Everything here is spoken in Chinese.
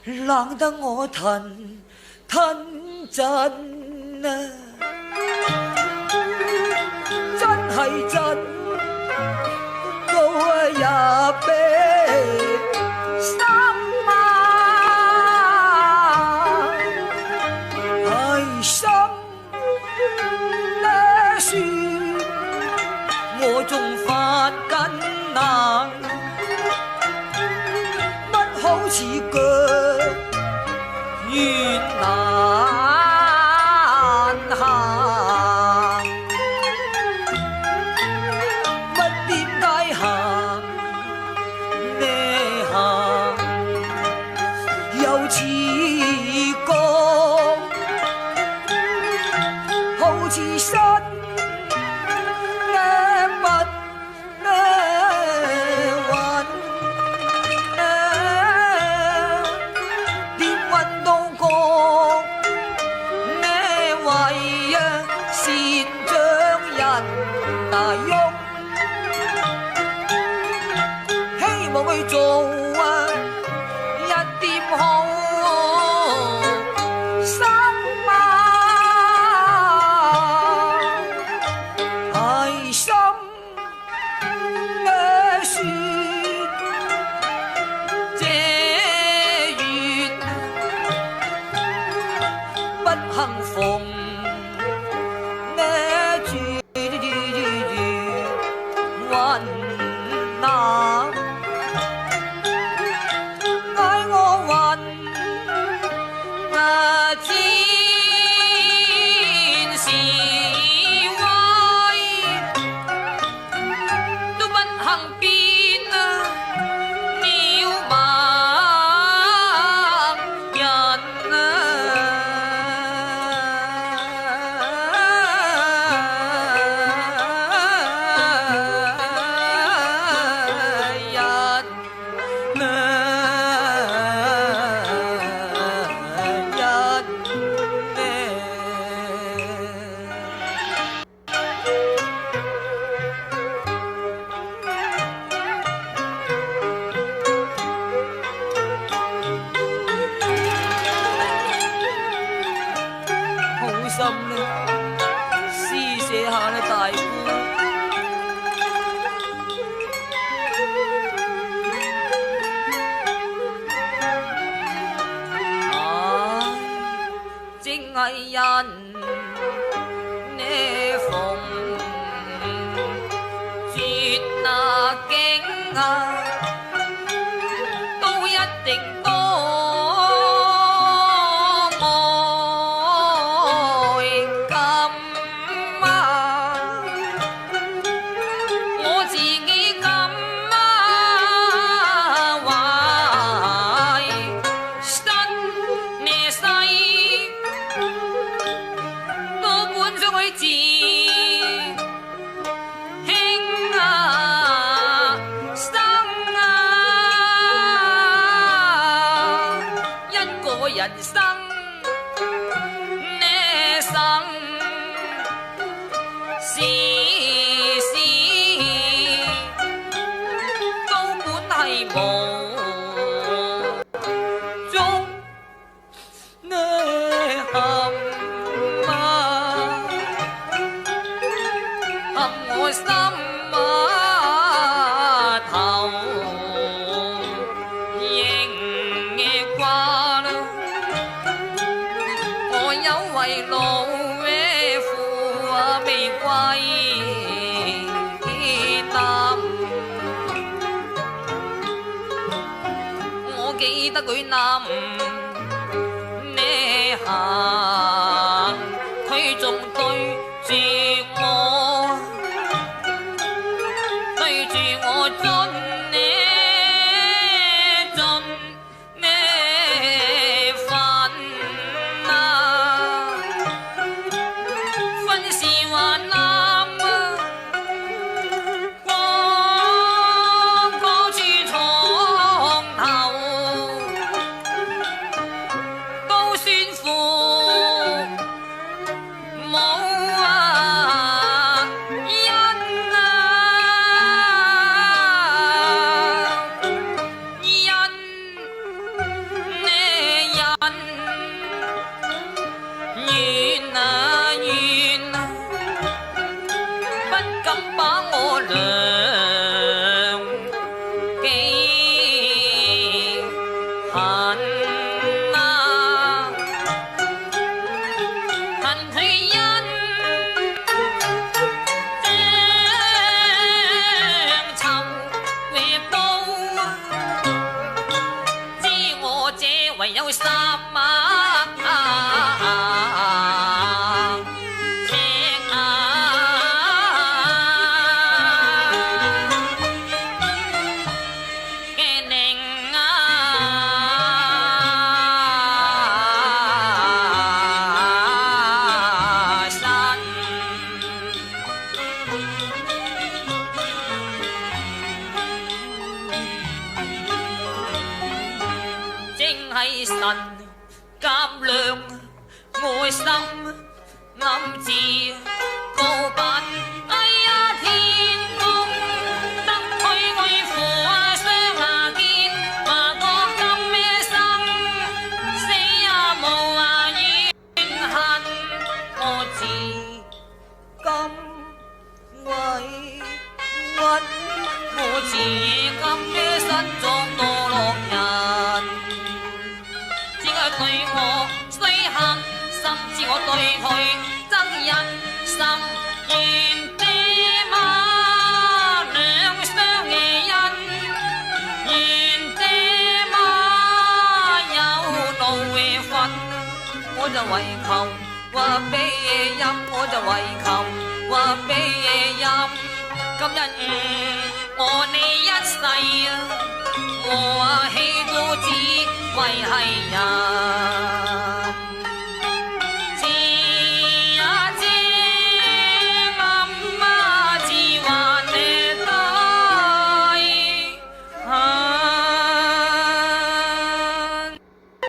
冷得我騰騰震啊！真係震到入鼻心啊！係心呢算我仲發緊冷，乜好似腳越難行，乜點解行呢行又似鋼，好似身呢乜呢運呢，連運到過呢為善長人大翁，希望去做一點好心啊！係心呢算這月不幸逢呢住雲南，嗌我雲天是威，都不幸變了盲人好心呢，施捨下呢大夫。正係人呢逢絕那境啊，都一定多愛感啊！我自己感啊，懷身呢世都搬上去自輕啊生啊，一個人生呢生時時都本係無中呢含啊，含我心啊頭仍掛啦，我有為老嘅父啊未歸南，我記得佢南呢行，佢仲對住我，對住我盡呢盡呢份啊，分是話南啊，光高處床頭都算負冇唯有十萬尺嘅寧身，正係神鑑量愛心暗自告白。哎呀天公，得佢愛父雙牙見，話個今咩生死無怨恨，我自今委屈，我自今咩身作墮落人。只係對我雖恨，甚至我對佢憎人心願爹媽兩雙嘅恩，願爹媽有路嘅份，我就為求話俾嘢飲，我就為求話俾嘢飲。今日我呢一世啊，我氣都只為係人。